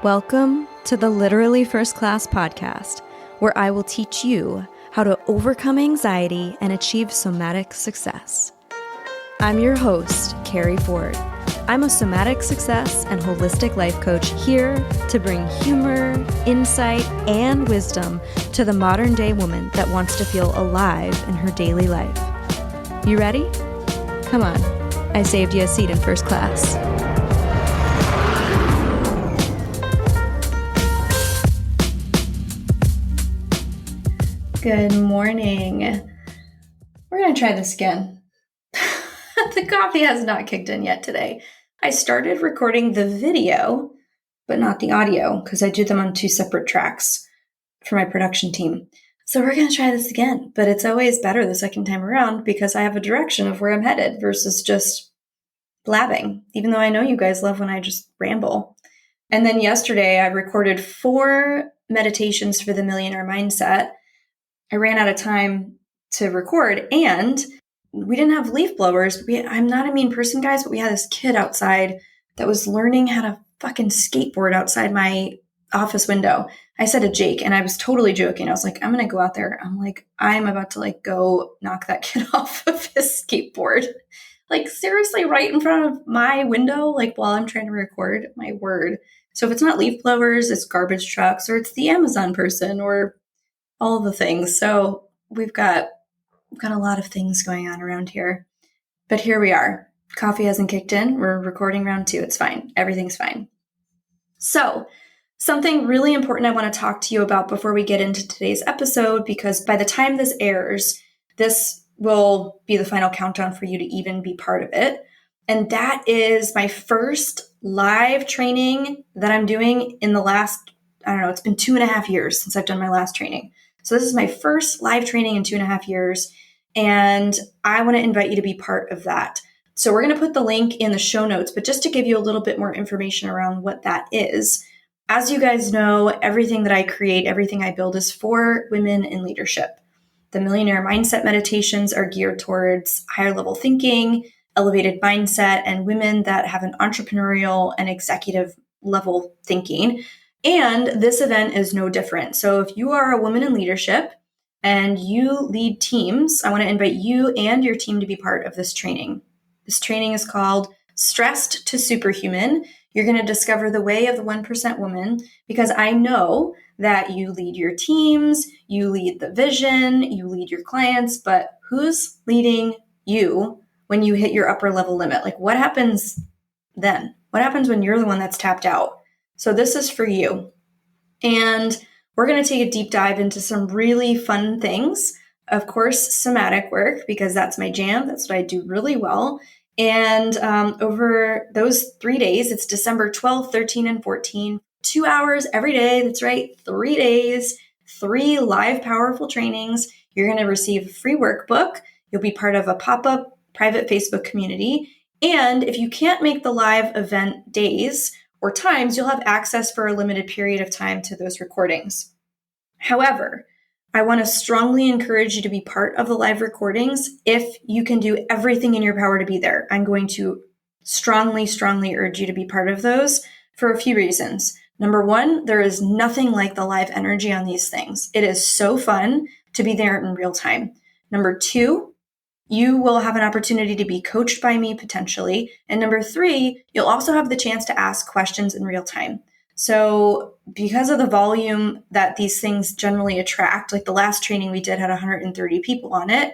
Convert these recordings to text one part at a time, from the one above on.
Welcome to the Literally First Class podcast, where I will teach you how to overcome anxiety and achieve somatic success. I'm your host, Keri Ford. I'm a somatic success and holistic life coach here to bring humor, insight, and wisdom to the modern day woman that wants to feel alive in her daily life. You ready? Come on, I saved you a seat in first class. Good morning. We're going to try this again. The coffee has not kicked in yet today. I started recording the video, but not the audio, because I do them on two separate tracks for my production team. So we're going to try this again, but it's always better the second time around because I have a direction of where I'm headed versus just blabbing, even though I know you guys love when I just ramble. And then yesterday I recorded 4 meditations for the Millionaire Mindset. I ran out of time to record, and we didn't have leaf blowers. I'm not a mean person, guys, but we had this kid outside that was learning how to fucking skateboard outside my office window. I said to Jake, and I was totally joking. I was like, I'm going to go out there. I'm about to go knock that kid off of his skateboard. Seriously, right in front of my window, while I'm trying to record. My word. So if it's not leaf blowers, it's garbage trucks, or it's the Amazon person, or all the things. So we've got a lot of things going on around here. But here we are. Coffee hasn't kicked in. We're recording round 2. It's fine. Everything's fine. So something really important I want to talk to you about before we get into today's episode, because by the time this airs, this will be the final countdown for you to even be part of it. And that is my first live training that I'm doing in the last, it's been 2.5 years since I've done my last training. So this is my first live training in 2.5 years, and I want to invite you to be part of that. So we're going to put the link in the show notes, but just to give you a little bit more information around what that is. As you guys know, everything that I create, everything I build is for women in leadership. The Millionaire Mindset meditations are geared towards higher level thinking, elevated mindset, and women that have an entrepreneurial and executive level thinking. And this event is no different. So if you are a woman in leadership and you lead teams, I want to invite you and your team to be part of this training. This training is called Stressed to Superhuman. You're going to discover the way of the 1% woman, because I know that you lead your teams, you lead the vision, you lead your clients, but who's leading you when you hit your upper level limit? What happens then? What happens when you're the one that's tapped out? So this is for you. And we're going to take a deep dive into some really fun things. Of course, somatic work, because that's my jam. That's what I do really well. And over those 3 days, it's December 12th, 13, and 14, 2 hours every day. That's right, 3 days, 3 live powerful trainings. You're going to receive a free workbook. You'll be part of a pop-up private Facebook community. And if you can't make the live event days or times, you'll have access for a limited period of time to those recordings. However, I want to strongly encourage you to be part of the live recordings if you can do everything in your power to be there. I'm going to strongly urge you to be part of those for a few reasons. Number 1, there is nothing like the live energy on these things. It is so fun to be there in real time. Number 2, you will have an opportunity to be coached by me potentially. And number 3, you'll also have the chance to ask questions in real time. So because of the volume that these things generally attract, like the last training we did had 130 people on it,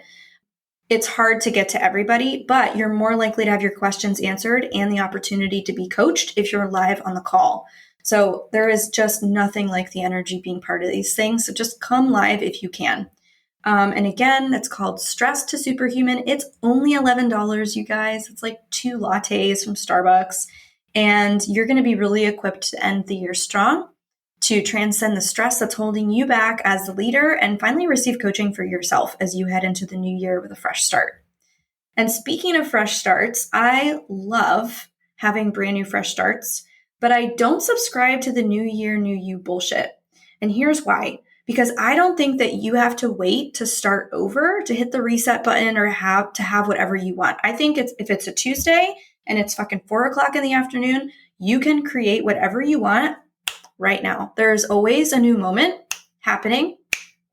it's hard to get to everybody, but you're more likely to have your questions answered and the opportunity to be coached if you're live on the call. So there is just nothing like the energy being part of these things. So just come live if you can. And again, it's called Stressed to Superhuman. It's only $11, you guys. It's like 2 lattes from Starbucks. And you're going to be really equipped to end the year strong, to transcend the stress that's holding you back as the leader, and finally receive coaching for yourself as you head into the new year with a fresh start. And speaking of fresh starts, I love having brand new fresh starts, but I don't subscribe to the new year, new you bullshit. And here's why. Because I don't think that you have to wait to start over to hit the reset button or have whatever you want. I think if it's a Tuesday and it's fucking 4 o'clock in the afternoon, you can create whatever you want right now. There's always a new moment happening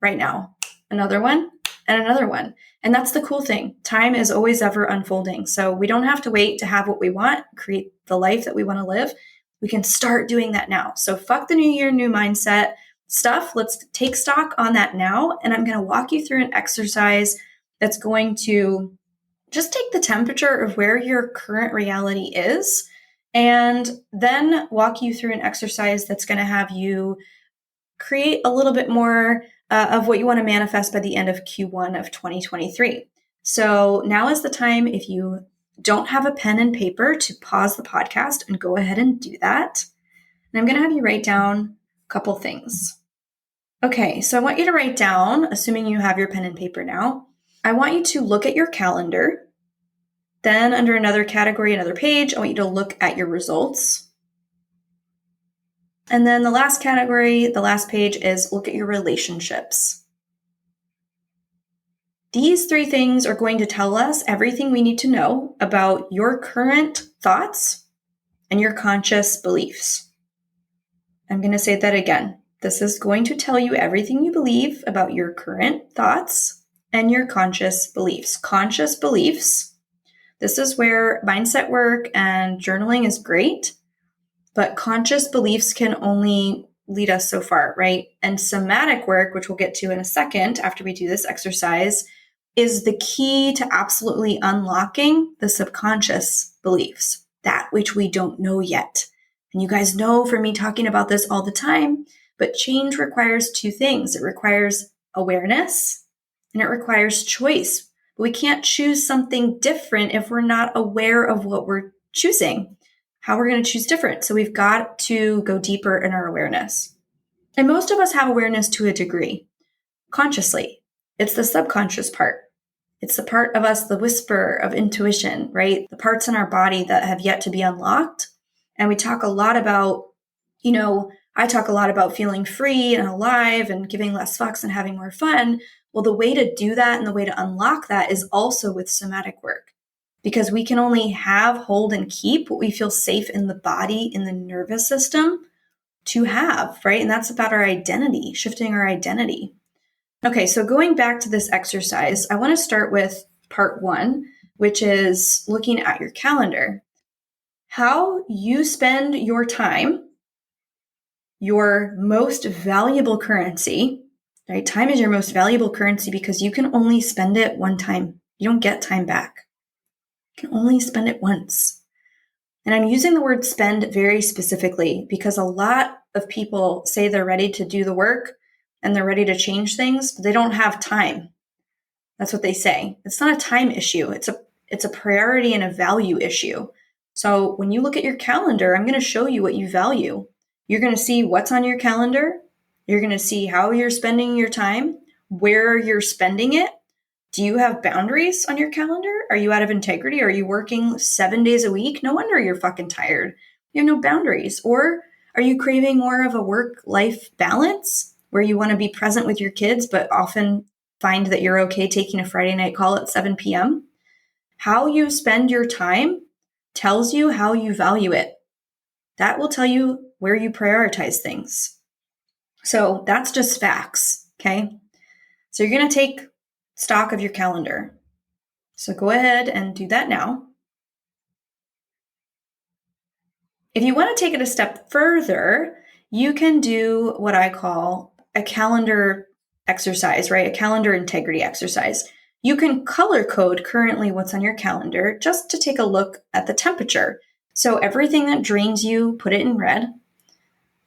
right now. Another one and another one. And that's the cool thing. Time is always ever unfolding. So we don't have to wait to have what we want, create the life that we want to live. We can start doing that now. So fuck the new year, new mindset stuff. Let's take stock on that now. And I'm going to walk you through an exercise that's going to just take the temperature of where your current reality is, and then walk you through an exercise that's going to have you create a little bit more of what you want to manifest by the end of Q1 of 2023. So now is the time, if you don't have a pen and paper, to pause the podcast and go ahead and do that. And I'm going to have you write down a couple things. Okay, so I want you to write down, assuming you have your pen and paper now, I want you to look at your calendar. Then under another category, another page, I want you to look at your results. And then the last category, the last page, is look at your relationships. These three things are going to tell us everything we need to know about your current thoughts and your conscious beliefs. I'm going to say that again. This is going to tell you everything you believe about your current thoughts and your conscious beliefs. Conscious beliefs. This is where mindset work and journaling is great, but conscious beliefs can only lead us so far, right? And somatic work, which we'll get to in a second after we do this exercise, is the key to absolutely unlocking the subconscious beliefs, that which we don't know yet. And you guys know from me talking about this all the time, but change requires two things. It requires awareness and it requires choice. But we can't choose something different if we're not aware of what we're choosing, how we're going to choose different. So we've got to go deeper in our awareness. And most of us have awareness to a degree, consciously. It's the subconscious part. It's the part of us, the whisper of intuition, right? The parts in our body that have yet to be unlocked. And we talk a lot about, I talk a lot about feeling free and alive and giving less fucks and having more fun. Well, the way to do that and the way to unlock that is also with somatic work, because we can only have, hold, and keep what we feel safe in the body, in the nervous system to have, right? And that's about our identity, shifting our identity. Okay, so going back to this exercise, I want to start with part one, which is looking at your calendar. How you spend your time, your most valuable currency, right? Time is your most valuable currency because you can only spend it one time. You don't get time back. You can only spend it once. And I'm using the word spend very specifically because a lot of people say they're ready to do the work and they're ready to change things, but they don't have time. That's what they say. It's not a time issue. It's a priority and a value issue. So when you look at your calendar, I'm going to show you what you value. You're going to see what's on your calendar. You're going to see how you're spending your time, where you're spending it. Do you have boundaries on your calendar? Are you out of integrity? Are you working 7 days a week? No wonder you're fucking tired. You have no boundaries. Or are you craving more of a work-life balance where you want to be present with your kids, but often find that you're okay taking a Friday night call at 7 p.m.? How you spend your time tells you how you value it. That will tell you where you prioritize things. So that's just facts, okay? So you're going to take stock of your calendar. So go ahead and do that now. If you want to take it a step further, you can do what I call a calendar exercise, right? A calendar integrity exercise. You can color code currently what's on your calendar just to take a look at the temperature. So everything that drains you, put it in red.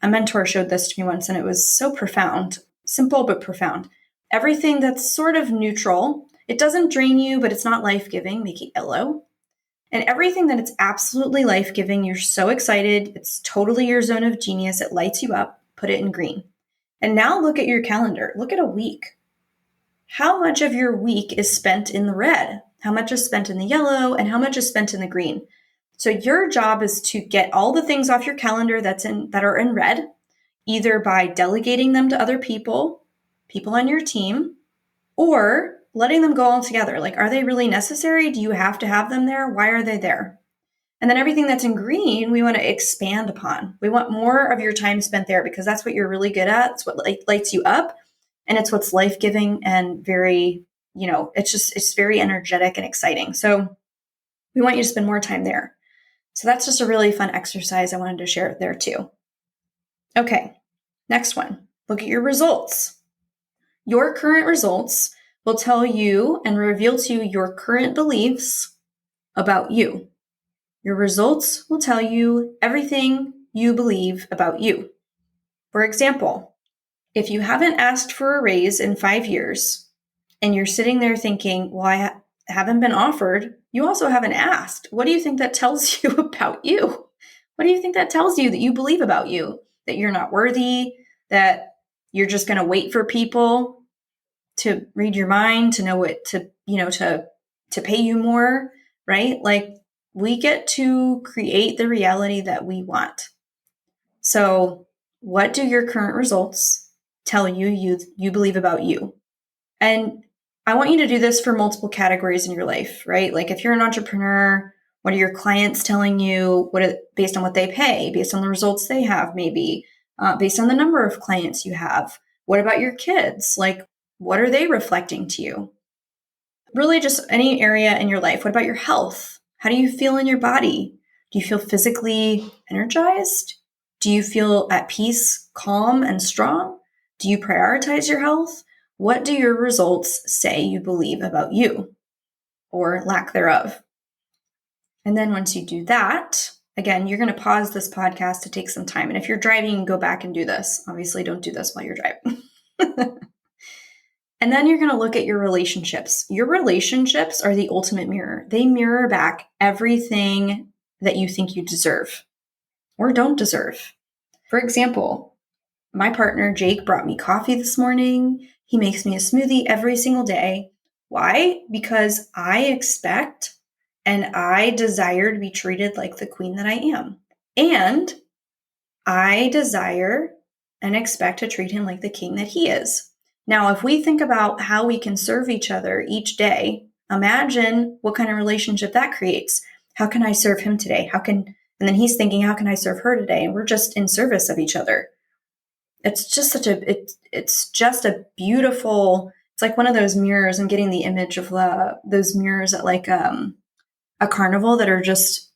A mentor showed this to me once and it was so profound, simple but profound. Everything that's sort of neutral, it doesn't drain you, but it's not life-giving, make it yellow. And everything that it's absolutely life-giving, you're so excited, it's totally your zone of genius, it lights you up, put it in green. And now look at your calendar, look at a week. How much of your week is spent in the red? How much is spent in the yellow? And how much is spent in the green? So your job is to get all the things off your calendar that are in red, either by delegating them to other people on your team, or letting them go all together. Like, are they really necessary? Do you have to have them there? Why are they there? And then everything that's in green, we want to expand upon. We want more of your time spent there because that's what you're really good at. It's what lights you up, and it's what's life-giving and very, it's very energetic and exciting. So we want you to spend more time there. So that's just a really fun exercise I wanted to share there too. Okay, next one. Look at your results. Your current results will tell you and reveal to you your current beliefs about you. Your results will tell you everything you believe about you. For example, if you haven't asked for a raise in 5 years and you're sitting there thinking, well, I haven't been offered, you also haven't asked. What do you think that tells you about you? What do you think that tells you that you believe about you? That you're not worthy, that you're just going to wait for people to read your mind, to know what to pay you more, right? Like, we get to create the reality that we want. So what do your current results tell you believe about you? And I want you to do this for multiple categories in your life, right? Like, if you're an entrepreneur, what are your clients telling you? Based on what they pay, based on the results they have, maybe based on the number of clients you have. What about your kids? Like, what are they reflecting to you? Really, just any area in your life. What about your health? How do you feel in your body? Do you feel physically energized? Do you feel at peace, calm, and strong? Do you prioritize your health? What do your results say you believe about you, or lack thereof? And then once you do that, again, you're going to pause this podcast to take some time. And if you're driving, go back and do this. Obviously, don't do this while you're driving. And then you're going to look at your relationships. Your relationships are the ultimate mirror. They mirror back everything that you think you deserve or don't deserve. For example, my partner, Jake, brought me coffee this morning. He makes me a smoothie every single day. Why? Because I expect and I desire to be treated like the queen that I am. And I desire and expect to treat him like the king that he is. Now, if we think about how we can serve each other each day, imagine what kind of relationship that creates. How can I serve him today? And then he's thinking, how can I serve her today? And we're just in service of each other. It's just it's just a beautiful, it's like one of those mirrors. I'm getting the image of those mirrors at like a carnival that are just,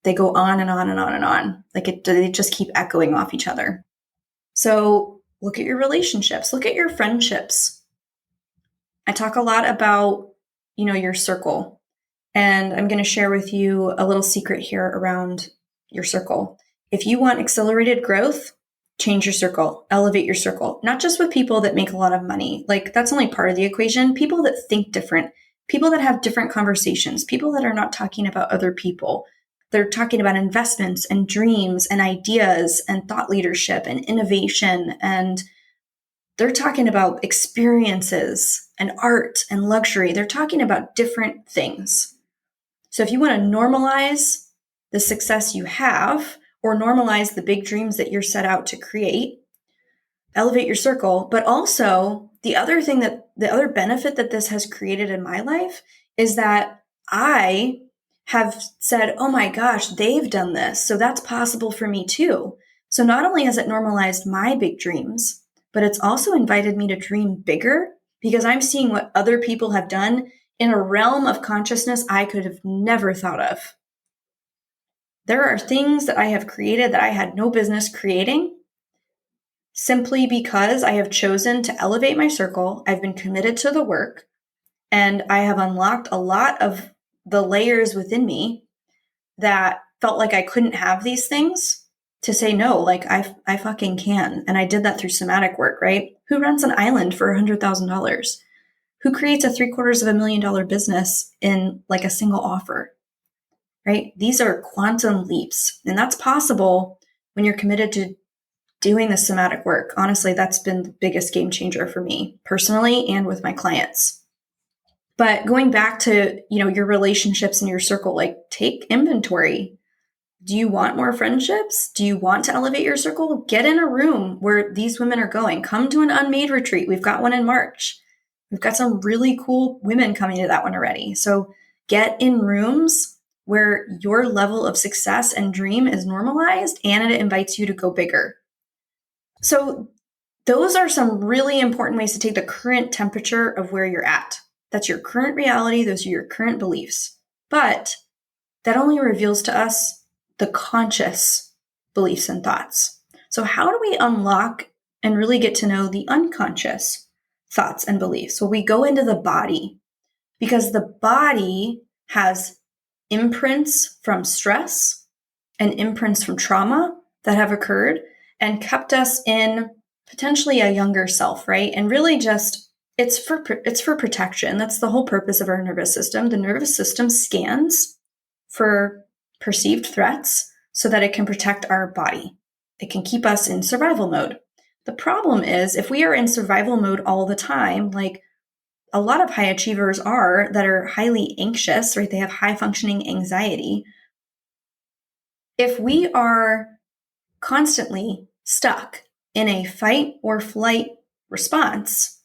they go on and on and on and on. Like they just keep echoing off each other. So look at your relationships, look at your friendships. I talk a lot about, your circle, and I'm going to share with you a little secret here around your circle. If you want accelerated growth, change your circle, elevate your circle, not just with people that make a lot of money. Like, that's only part of the equation. People that think different, people that have different conversations, people that are not talking about other people. They're talking about investments and dreams and ideas and thought leadership and innovation. And they're talking about experiences and art and luxury. They're talking about different things. So if you want to normalize the success you have, or normalize the big dreams that you're set out to create, elevate your circle. But also, the other benefit that this has created in my life is that I have said, oh my gosh, they've done this, so that's possible for me too. So not only has it normalized my big dreams, but it's also invited me to dream bigger, because I'm seeing what other people have done in a realm of consciousness I could have never thought of. There are things that I have created that I had no business creating, simply because I have chosen to elevate my circle. I've been committed to the work, and I have unlocked a lot of the layers within me that felt like I couldn't have these things, to say no, like I fucking can. And I did that through somatic work, right? Who rents an island for $100,000? Who creates a $750,000 business in like a single offer, right? These are quantum leaps, and that's possible when you're committed to doing the somatic work. Honestly, that's been the biggest game changer for me personally and with my clients. But going back to, your relationships and your circle, like, take inventory. Do you want more friendships? Do you want to elevate your circle? Get in a room where these women are going. Come to an unmade retreat. We've got one in March. We've got some really cool women coming to that one already. So get in rooms where your level of success and dream is normalized and it invites you to go bigger. So those are some really important ways to take the current temperature of where you're at. That's your current reality. Those are your current beliefs. But that only reveals to us the conscious beliefs and thoughts. So how do we unlock and really get to know the unconscious thoughts and beliefs? Well, we go into the body, because the body has imprints from stress and imprints from trauma that have occurred and kept us in potentially a younger self, right? And really just it's for protection. That's the whole purpose of our nervous system. The nervous system scans for perceived threats so that it can protect our body. It can keep us in survival mode. The problem is if we are in survival mode all the time, like a lot of high achievers are that are highly anxious, right? They have high functioning anxiety. If we are constantly stuck in a fight or flight response,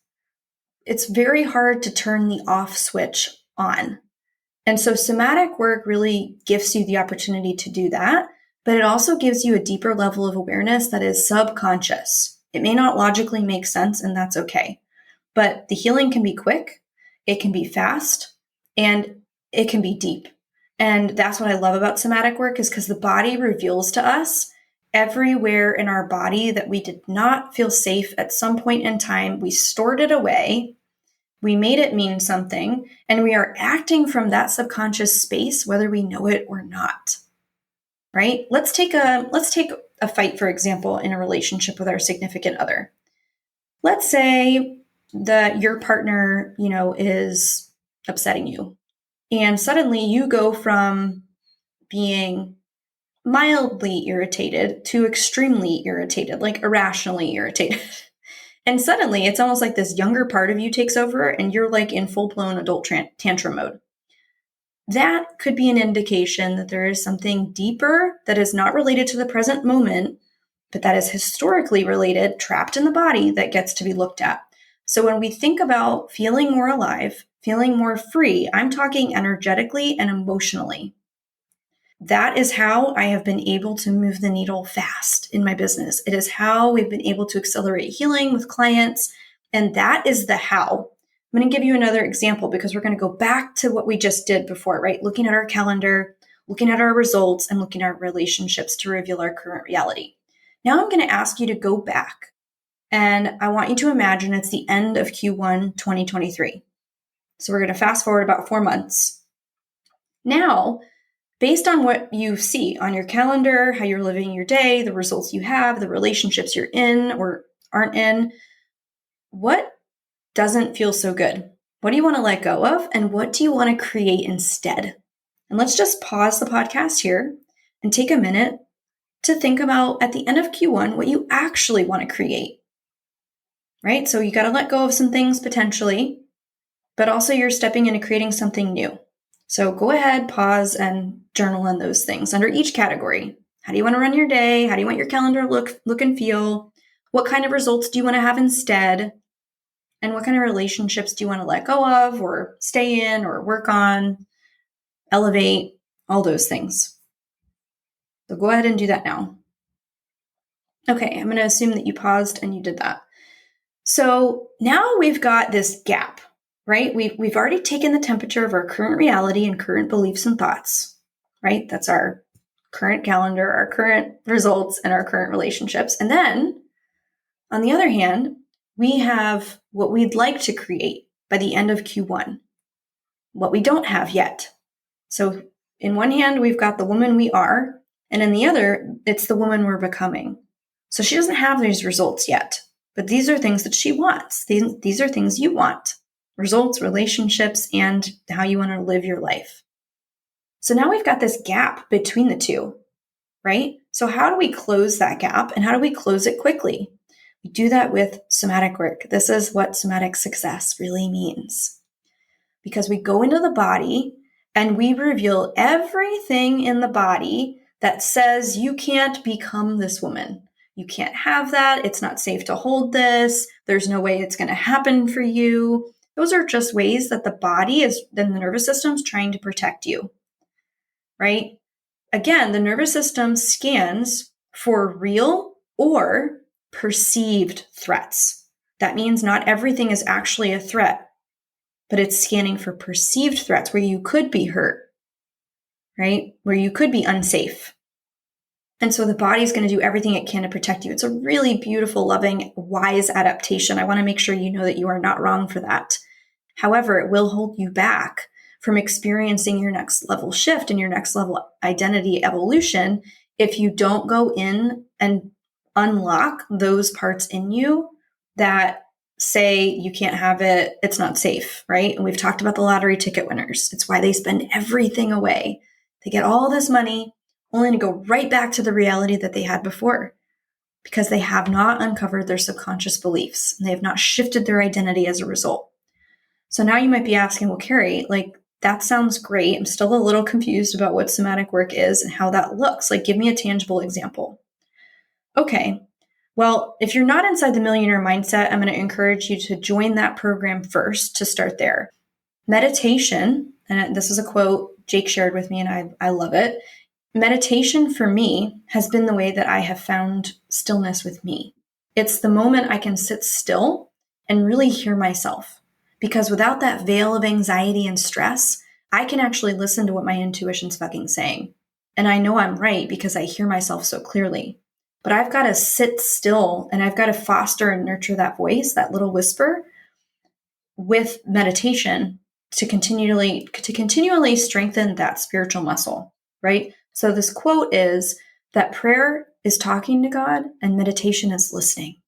it's very hard to turn the off switch on. And so somatic work really gives you the opportunity to do that, but it also gives you a deeper level of awareness that is subconscious. It may not logically make sense, and that's okay. But the healing can be quick, it can be fast, and it can be deep. And that's what I love about somatic work, is because the body reveals to us everywhere in our body that we did not feel safe at some point in time. We stored it away, we made it mean something, and we are acting from that subconscious space, whether we know it or not. Right? Let's take a fight, for example, in a relationship with our significant other. Let's say that your partner, is upsetting you. And suddenly you go from being mildly irritated to extremely irritated, like irrationally irritated. And suddenly it's almost like this younger part of you takes over and you're like in full-blown adult tantrum mode. That could be an indication that there is something deeper that is not related to the present moment, but that is historically related, trapped in the body, that gets to be looked at. So when we think about feeling more alive, feeling more free, I'm talking energetically and emotionally. That is how I have been able to move the needle fast in my business. It is how we've been able to accelerate healing with clients. And that is the how. I'm going to give you another example because we're going to go back to what we just did before, right? Looking at our calendar, looking at our results, and looking at our relationships to reveal our current reality. Now I'm going to ask you to go back, and I want you to imagine it's the end of Q1 2023. So we're going to fast forward about 4 months. Now, based on what you see on your calendar, how you're living your day, the results you have, the relationships you're in or aren't in, what doesn't feel so good? What do you want to let go of? And what do you want to create instead? And let's just pause the podcast here and take a minute to think about at the end of Q1 what you actually want to create, right? So you got to let go of some things potentially, but also you're stepping into creating something new. So go ahead, pause, and journal on those things under each category. How do you want to run your day? How do you want your calendar look and feel? What kind of results do you want to have instead? And what kind of relationships do you want to let go of or stay in or work on, elevate, all those things. So go ahead and do that now. Okay, I'm going to assume that you paused and you did that. So now we've got this gap, right? We've already taken the temperature of our current reality and current beliefs and thoughts, right? That's our current calendar, our current results, and our current relationships. And then, on the other hand, we have what we'd like to create by the end of Q1, what we don't have yet. So in one hand, we've got the woman we are, and in the other, it's the woman we're becoming. So she doesn't have these results yet, but these are things that she wants. These are things you want: results, relationships, and how you want to live your life. So now we've got this gap between the two, right? So how do we close that gap, and how do we close it quickly? We do that with somatic work. This is what somatic success really means. Because we go into the body and we reveal everything in the body that says you can't become this woman. You can't have that. It's not safe to hold this. There's no way it's going to happen for you. Those are just ways that the body is, then the nervous system is trying to protect you. right? Again, the nervous system scans for real or perceived threats. That means not everything is actually a threat, but it's scanning for perceived threats where you could be hurt, right? Where you could be unsafe. And so the body's going to do everything it can to protect you. It's a really beautiful, loving, wise adaptation. I want to make sure you know that you are not wrong for that. However, it will hold you back from experiencing your next level shift and your next level identity evolution if you don't go in and unlock those parts in you that say you can't have it, it's not safe, right? And we've talked about the lottery ticket winners. It's why they spend everything away. They get all this money only to go right back to the reality that they had before because they have not uncovered their subconscious beliefs and they have not shifted their identity as a result. So now you might be asking, well, Keri, like that sounds great. I'm still a little confused about what somatic work is and how that looks. Like, give me a tangible example. Okay. Well, if you're not inside the millionaire mindset, I'm going to encourage you to join that program first to start there. Meditation, and this is a quote Jake shared with me, and I love it. Meditation for me has been the way that I have found stillness with me. It's the moment I can sit still and really hear myself. Because without that veil of anxiety and stress, I can actually listen to what my intuition's fucking saying. And I know I'm right because I hear myself so clearly. But I've got to sit still and I've got to foster and nurture that voice, that little whisper, with meditation to continually strengthen that spiritual muscle, right? So this quote is that prayer is talking to God and meditation is listening.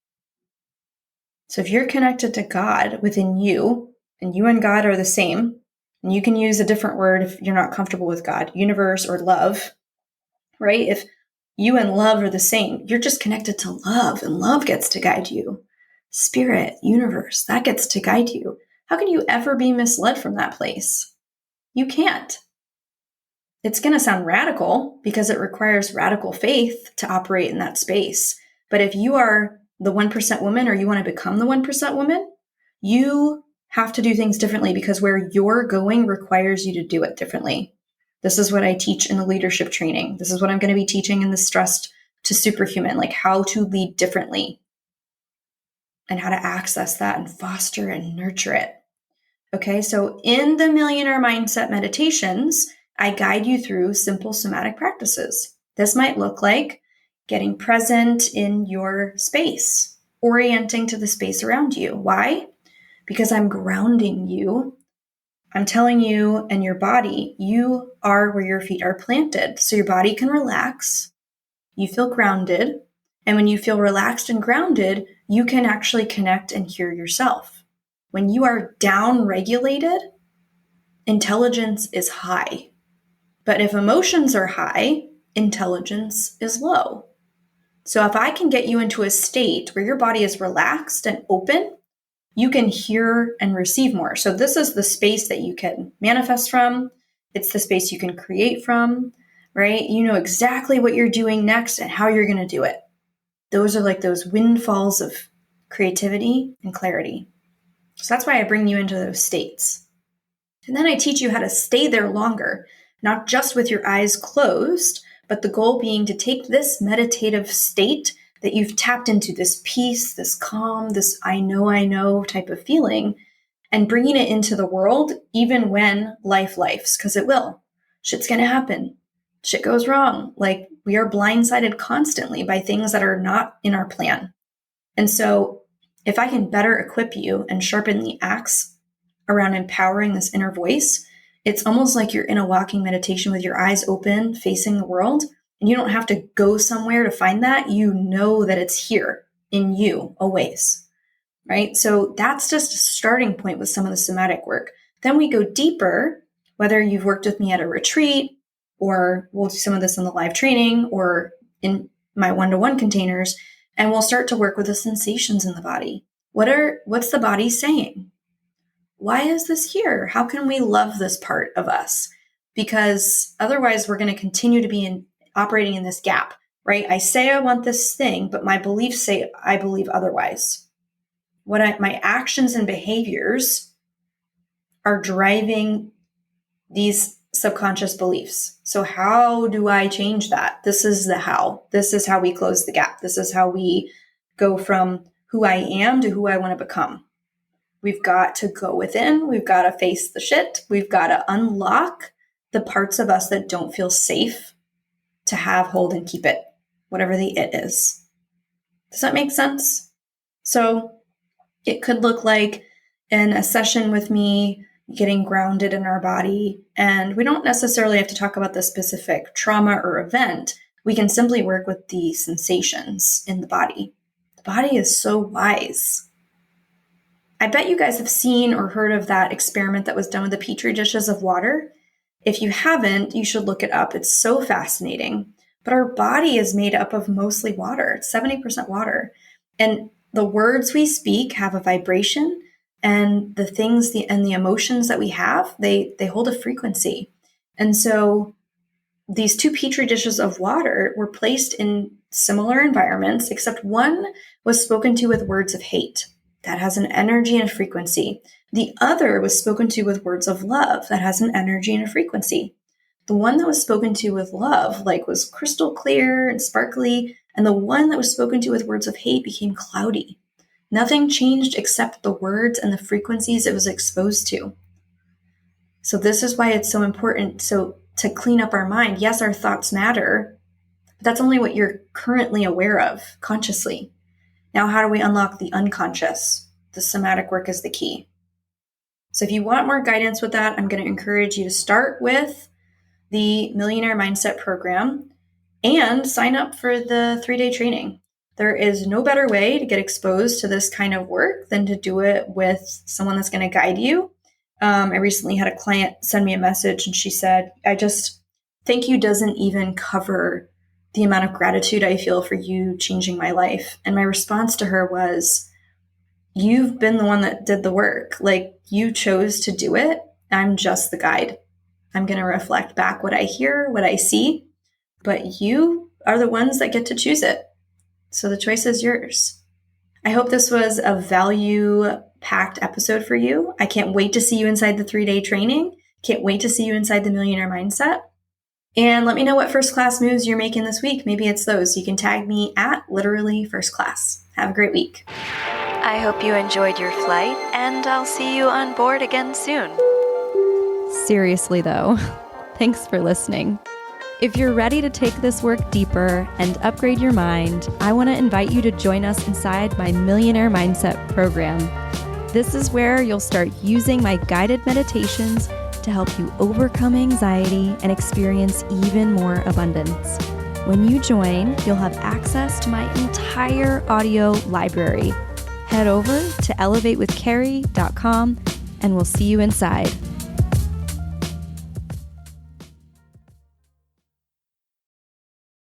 So if you're connected to God within you, and you and God are the same, and you can use a different word if you're not comfortable with God, universe or love, right? If you and love are the same, you're just connected to love, and love gets to guide you. Spirit, universe, that gets to guide you. How can you ever be misled from that place? You can't. It's going to sound radical because it requires radical faith to operate in that space. But if you are the 1% woman or you want to become the 1% woman, you have to do things differently because where you're going requires you to do it differently. This is what I teach in the leadership training. This is what I'm going to be teaching in the Stressed to Superhuman, like how to lead differently and how to access that and foster and nurture it. Okay, so in the Millionaire Mindset meditations, I guide you through simple somatic practices. This might look like getting present in your space, orienting to the space around you. Why? Because I'm grounding you. I'm telling you and your body, you are where your feet are planted. So your body can relax. You feel grounded. And when you feel relaxed and grounded, you can actually connect and hear yourself. When you are down regulated, intelligence is high. But if emotions are high, intelligence is low. So if I can get you into a state where your body is relaxed and open, you can hear and receive more. So this is the space that you can manifest from. It's the space you can create from, right? You know exactly what you're doing next and how you're going to do it. Those are like those windfalls of creativity and clarity. So that's why I bring you into those states. And then I teach you how to stay there longer, not just with your eyes closed, but the goal being to take this meditative state that you've tapped into, this peace, this calm, this I know type of feeling, and bringing it into the world, even when lifes, because it will. Shit's going to happen. Shit goes wrong. Like, we are blindsided constantly by things that are not in our plan. And so if I can better equip you and sharpen the axe around empowering this inner voice, it's almost like you're in a walking meditation with your eyes open, facing the world, and you don't have to go somewhere to find that. You know that it's here in you always, right? So that's just a starting point with some of the somatic work. Then we go deeper, whether you've worked with me at a retreat, or we'll do some of this in the live training or in my one-to-one containers, and we'll start to work with the sensations in the body. What's the body saying? Why is this here? How can we love this part of us? Because otherwise we're going to continue to be operating in this gap, right? I say I want this thing, but my beliefs say I believe otherwise. My actions and behaviors are driving these subconscious beliefs. So how do I change that? This is the how. This is how we close the gap. This is how we go from who I am to who I want to become. We've got to go within. We've got to face the shit. We've got to unlock the parts of us that don't feel safe to have, hold, and keep it, whatever the it is. Does that make sense? So it could look like in a session with me, getting grounded in our body. And we don't necessarily have to talk about the specific trauma or event. We can simply work with the sensations in the body. The body is so wise. I bet you guys have seen or heard of that experiment that was done with the petri dishes of water. If you haven't, you should look it up. It's so fascinating. But our body is made up of mostly water. It's 70% water. And the words we speak have a vibration, and the things and the emotions that we have, they hold a frequency. And so these two petri dishes of water were placed in similar environments, except one was spoken to with words of hate. That has an energy and a frequency. The other was spoken to with words of love. That has an energy and a frequency. The one that was spoken to with love, was crystal clear and sparkly, and the one that was spoken to with words of hate became cloudy. Nothing changed except the words and the frequencies it was exposed to. So this is why it's so important to clean up our mind. Yes, our thoughts matter, but that's only what you're currently aware of consciously. Now, how do we unlock the unconscious? The somatic work is the key. So if you want more guidance with that, I'm going to encourage you to start with the Millionaire Mindset Program and sign up for the 3-day training. There is no better way to get exposed to this kind of work than to do it with someone that's going to guide you. I recently had a client send me a message and she said, I just thank you doesn't even cover the amount of gratitude I feel for you changing my life. And my response to her was, you've been the one that did the work. You chose to do it. I'm just the guide. I'm going to reflect back what I hear, what I see, but you are the ones that get to choose it. So the choice is yours. I hope this was a value-packed episode for you. I can't wait to see you inside the 3-day training. Can't wait to see you inside the Millionaire Mindset. And let me know what first class moves you're making this week. Maybe it's those. You can tag me at literally first class. Have a great week. I hope you enjoyed your flight, and I'll see you on board again soon. Seriously though, thanks for listening. If you're ready to take this work deeper and upgrade your mind, I want to invite you to join us inside my Millionaire Mindset program. This is where you'll start using my guided meditations to help you overcome anxiety and experience even more abundance. When you join, you'll have access to my entire audio library. Head over to elevatewithkeri.com and we'll see you inside.